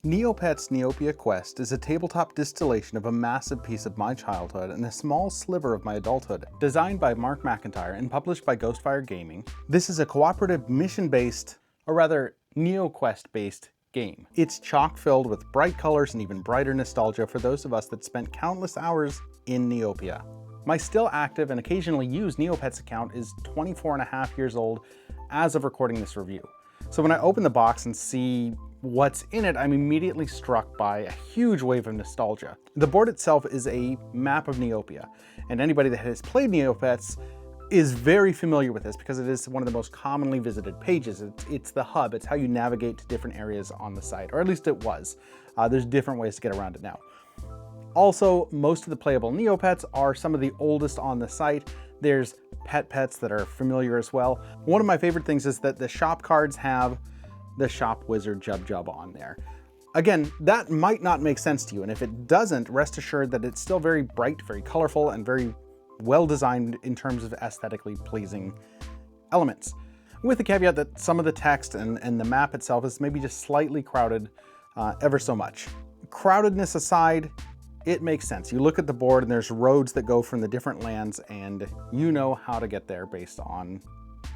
Neopets' Neopia quest is a tabletop distillation of a massive piece of my childhood and a small sliver of my adulthood. Designed by McIntyre and published by Ghostfire Gaming, this is a cooperative mission-based, or rather NeoQuest-based game. It's chock-filled with bright colors and even brighter nostalgia for those of us that spent countless hours in Neopia. My still active and occasionally used Neopets account is 24.5 years old as of recording this review. So when I open the box and see what's in it, I'm immediately struck by a huge wave of nostalgia. The board itself is a map of Neopia, and anybody that has played Neopets is very familiar with this because it is one of the most commonly visited pages. It's the hub, it's how you navigate to different areas on the site, or at least it was. There's different ways to get around it now. Also, most of the playable Neopets are some of the oldest on the site. There's pets that are familiar as well. One of my favorite things is that the shop cards have the shop wizard Jub on there. Again, that might not make sense to you, and if it doesn't, rest assured that it's still very bright, very colorful, and very well designed in terms of aesthetically pleasing elements. With the caveat that some of the text and the map itself is maybe just slightly crowded ever so much. Crowdedness aside, it makes sense. You look at the board and there's roads that go from the different lands and you know how to get there based on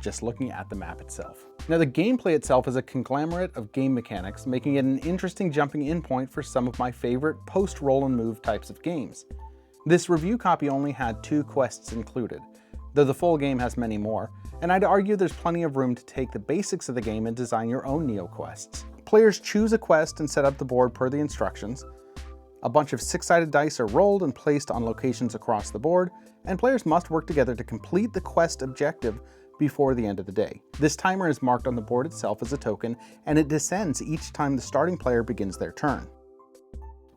just looking at the map itself. Now the gameplay itself is a conglomerate of game mechanics, making it an interesting jumping in point for some of my favorite post-roll and move types of games. This review copy only had 2 quests included, though the full game has many more, and I'd argue there's plenty of room to take the basics of the game and design your own Neo quests. Players choose a quest and set up the board per the instructions. A bunch of 6-sided dice are rolled and placed on locations across the board, and players must work together to complete the quest objective before the end of the day. This timer is marked on the board itself as a token, and it descends each time the starting player begins their turn.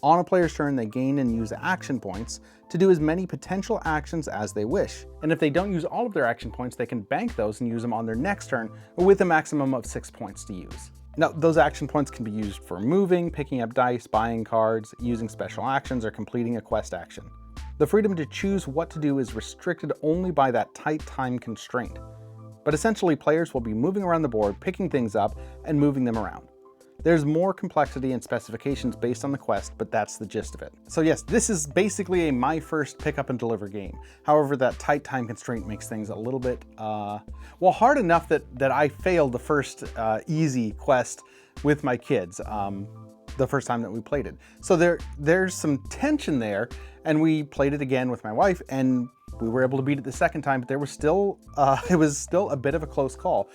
On a player's turn, they gain and use action points to do as many potential actions as they wish. And if they don't use all of their action points, they can bank those and use them on their next turn with a maximum of 6 points to use. Now, those action points can be used for moving, picking up dice, buying cards, using special actions, or completing a quest action. The freedom to choose what to do is restricted only by that tight time constraint. But essentially, players will be moving around the board, picking things up, and moving them around. There's more complexity and specifications based on the quest, but that's the gist of it. So yes, this is basically my first pick up and deliver game. However, that tight time constraint makes things a little bit, well, hard enough that I failed the first easy quest with my kids the first time that we played it. So there's some tension there, and we played it again with my wife, and we were able to beat it the second time, but there was still, it was still a bit of a close call.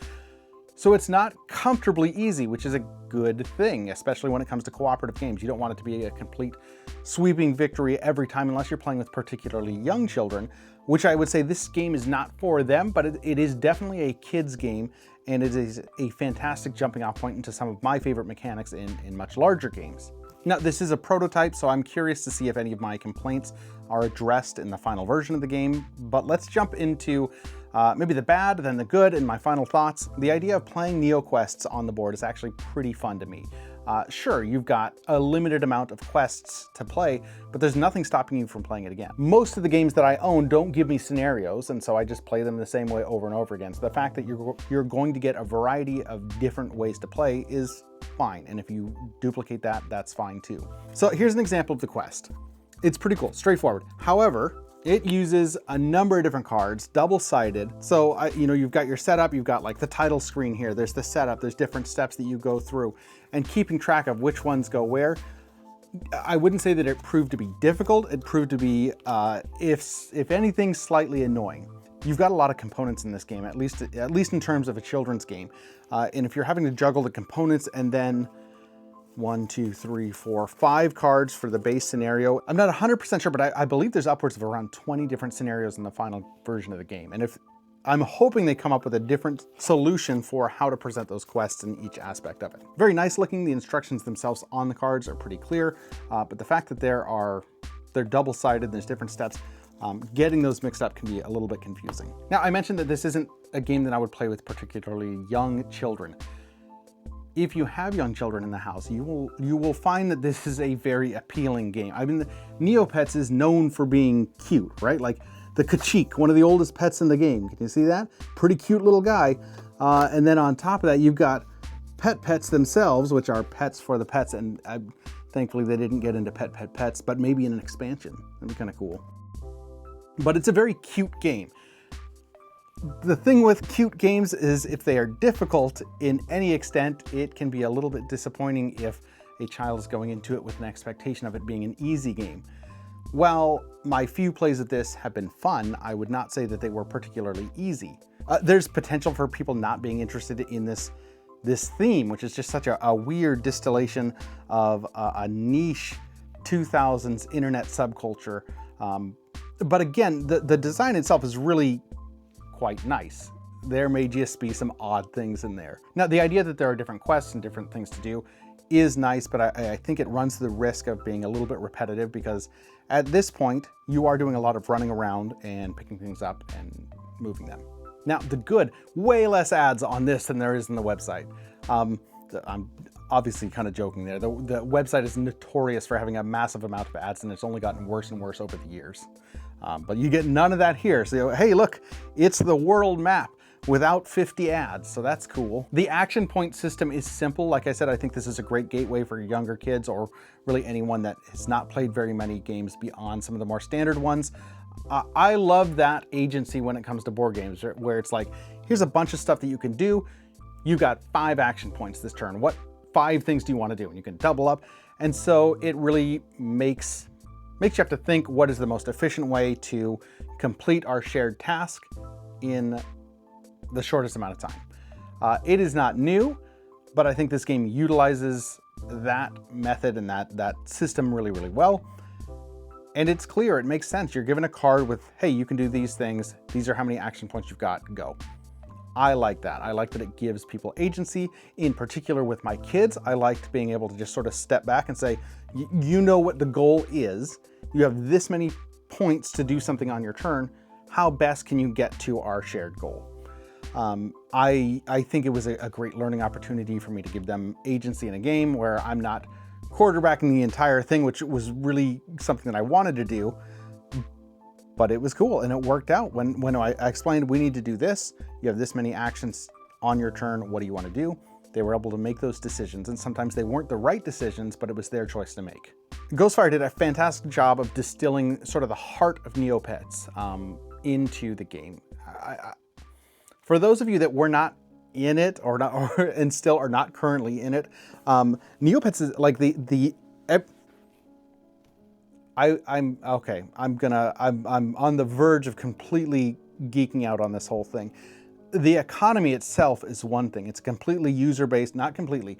So it's not comfortably easy, which is a good thing, especially when it comes to cooperative games. You don't want it to be a complete sweeping victory every time unless you're playing with particularly young children, which I would say this game is not for them, but it is definitely a kid's game, and it is a fantastic jumping off point into some of my favorite mechanics in much larger games. Now, this is a prototype, so I'm curious to see if any of my complaints are addressed in the final version of the game, but let's jump into maybe the bad, then the good, and my final thoughts. The idea of playing Neo quests on the board is actually pretty fun to me. Sure, you've got a limited amount of quests to play, but there's nothing stopping you from playing it again. Most of the games that I own don't give me scenarios, and so I just play them the same way over and over again. So the fact that you're going to get a variety of different ways to play is fine, and if you duplicate that, that's fine too. So here's an example of the quest. It's pretty cool, straightforward. However, it uses a number of different cards, double-sided. So, you've got your setup, you've got like the title screen here, there's the setup, there's different steps that you go through, and keeping track of which ones go where. I wouldn't say that it proved to be difficult, it proved to be, if anything, slightly annoying. You've got a lot of components in this game, at least in terms of a children's game. And if you're having to juggle the components and then 1, 2, 3, 4, 5 cards for the base scenario. I'm not 100% sure, but I believe there's upwards of around 20 different scenarios in the final version of the game. And I'm hoping they come up with a different solution for how to present those quests in each aspect of it. Very nice looking. The instructions themselves on the cards are pretty clear, but the fact that they're double-sided and there's different steps, getting those mixed up can be a little bit confusing. Now, I mentioned that this isn't a game that I would play with particularly young children. If you have young children in the house, you will find that this is a very appealing game. I mean, Neopets is known for being cute, right? Like the Kachik, one of the oldest pets in the game. Can you see that? Pretty cute little guy. And then on top of that, you've got pets themselves, which are pets for the pets, and thankfully they didn't get into pets, but maybe in an expansion. That'd be kind of cool. But it's a very cute game. The thing with cute games is if they are difficult in any extent, it can be a little bit disappointing if a child is going into it with an expectation of it being an easy game. While my few plays of this have been fun, I would not say that they were particularly easy. There's potential for people not being interested in this theme, which is just such a weird distillation of a niche 2000s internet subculture. But again, the design itself is really quite nice. There may just be some odd things in there. Now, the idea that there are different quests and different things to do is nice, but I think it runs the risk of being a little bit repetitive, because at this point, you are doing a lot of running around and picking things up and moving them. Now, the good, way less ads on this than there is in the website. I'm obviously kind of joking there. The website is notorious for having a massive amount of ads, and it's only gotten worse and worse over the years. But you get none of that here. So, hey, look, it's the world map without 50 ads, so that's cool. The action point system is simple. Like I said, I think this is a great gateway for younger kids, or really anyone that has not played very many games beyond some of the more standard ones. I love that agency when it comes to board games, where it's like, here's a bunch of stuff that you can do. You got 5 action points this turn. What 5 things do you want to do? And you can double up. And so it really makes you have to think, what is the most efficient way to complete our shared task in the shortest amount of time. It is not new, but I think this game utilizes that method and that system really, really well. And it's clear, it makes sense. You're given a card with, hey, you can do these things. These are how many action points you've got, go. I like that. I like that it gives people agency. In particular with my kids, I liked being able to just sort of step back and say, you know what the goal is. You have this many points to do something on your turn. How best can you get to our shared goal? I think it was a great learning opportunity for me to give them agency in a game where I'm not quarterbacking the entire thing, which was really something that I wanted to do, but it was cool and it worked out. When I explained, we need to do this, you have this many actions on your turn, what do you want to do? They were able to make those decisions, and sometimes they weren't the right decisions, but it was their choice to make. Ghostfire did a fantastic job of distilling sort of the heart of Neopets into the game. For those of you that were not in it and still are not currently in it, Neopets is like I'm on the verge of completely geeking out on this whole thing. The economy itself is one thing. It's completely user-based, not completely,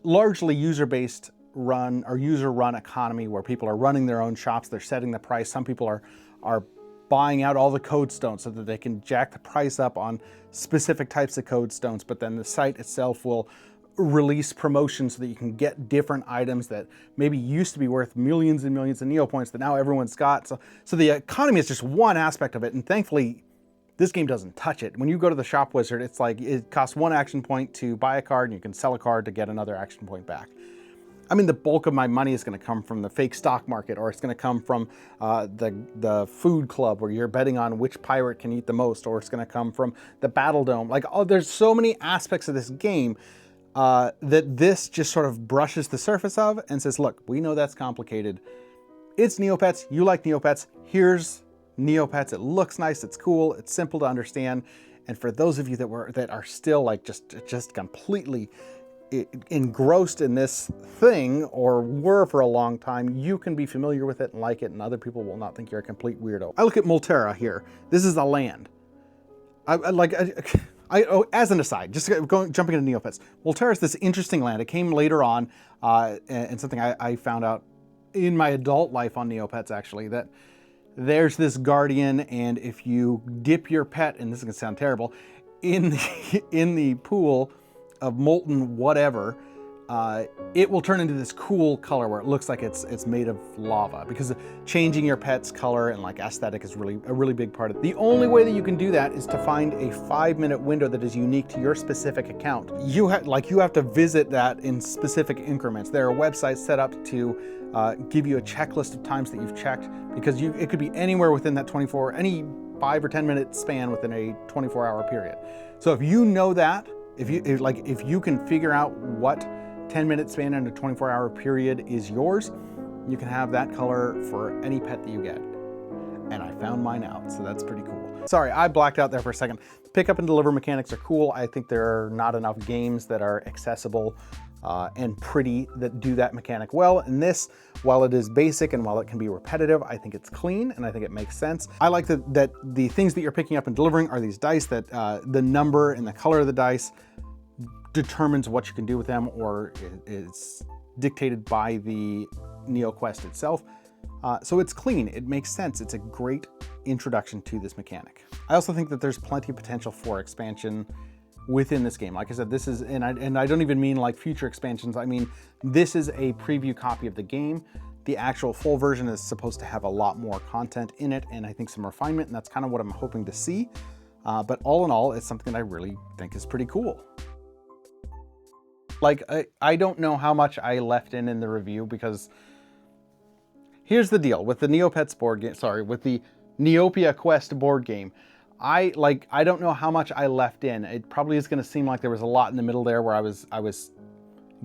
largely user-based run or user-run economy where people are running their own shops. They're setting the price. Some people are buying out all the code stones so that they can jack the price up on specific types of code stones, but then the site itself will release promotions so that you can get different items that maybe used to be worth millions and millions of Neopoints that now everyone's got. So the economy is just one aspect of it, and thankfully this game doesn't touch it. When you go to the shop wizard, it's like it costs 1 action point to buy a card, and you can sell a card to get another action point back. I mean, the bulk of my money is going to come from the fake stock market, or it's going to come from the food club where you're betting on which pirate can eat the most, or it's going to come from the battle dome. Like, there's so many aspects of this game that this just sort of brushes the surface of and says, look, we know that's complicated. It's Neopets. You like Neopets. Here's Neopets. It looks nice. It's cool. It's simple to understand. And for those of you that are still like just completely engrossed in this thing, or were for a long time, you can be familiar with it and like it, and other people will not think you're a complete weirdo. I look at Multera here. This is a land. As an aside, just jumping into Neopets, Multera is this interesting land. It came later on, and something I found out in my adult life on Neopets, actually, that there's this guardian, and if you dip your pet, and this is gonna sound terrible, in the pool of molten whatever, it will turn into this cool color where it looks like it's made of lava, because changing your pet's color and like aesthetic is really a really big part of it. The only way that you can do that is to find a 5-minute window that is unique to your specific account. You have to visit that in specific increments. There are websites set up to give you a checklist of times that you've checked, because it could be anywhere within that any 5 or 10 minute span within a 24-hour period. So if you know that, If you can figure out what 10-minute span in a 24-hour period is yours, you can have that color for any pet that you get. And I found mine out, so that's pretty cool. Sorry, I blacked out there for a second. Pick up and deliver mechanics are cool. I think there are not enough games that are accessible and pretty that do that mechanic well. And this, while it is basic and while it can be repetitive, I think it's clean and I think it makes sense. I like that the things that you're picking up and delivering are these dice, that the number and the color of the dice determines what you can do with them, or it's dictated by the NeoQuest itself. So it's clean, it makes sense. It's a great introduction to this mechanic. I also think that there's plenty of potential for expansion within this game. Like I said, this is, and I don't even mean like future expansions. I mean, this is a preview copy of the game. The actual full version is supposed to have a lot more content in it, and I think some refinement, and that's kind of what I'm hoping to see. But all in all, it's something that I really think is pretty cool. Like, I don't know how much I left in the review, because here's the deal with the Neopets board game, sorry, with the Neopia Quest board game. I don't know how much I left in. It probably is going to seem like there was a lot in the middle there where I was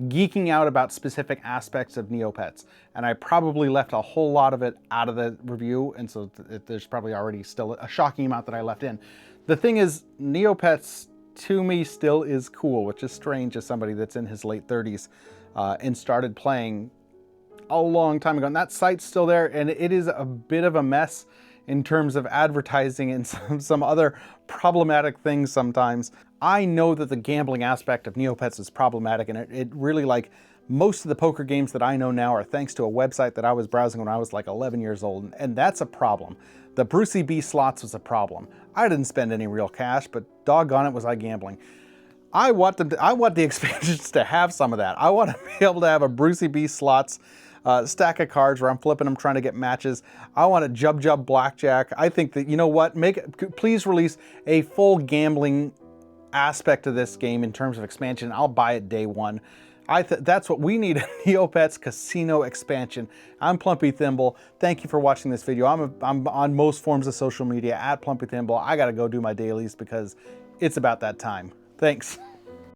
geeking out about specific aspects of Neopets, and I probably left a whole lot of it out of the review, and so there's probably already still a shocking amount that I left in. The thing is, Neopets to me still is cool, which is strange as somebody that's in his late 30s and started playing a long time ago. And that site's still there, and it is a bit of a mess in terms of advertising and some other problematic things sometimes. I know that the gambling aspect of Neopets is problematic, and it really, like, most of the poker games that I know now are thanks to a website that I was browsing when I was like 11 years old, and that's a problem. The Brucey B slots was a problem. I didn't spend any real cash, but doggone it was I gambling. I want the expansions to have some of that. I want to be able to have a Brucey B slots stack of cards where I'm flipping them trying to get matches. I want a Jub blackjack. I think that, you know what, please release a full gambling aspect of this game in terms of expansion. I'll buy it day one. That's what we need, a Neopets casino expansion. I'm Plumpy Thimble. Thank you for watching this video. I'm on most forms of social media at Plumpy Thimble. I gotta go do my dailies because it's about that time. Thanks.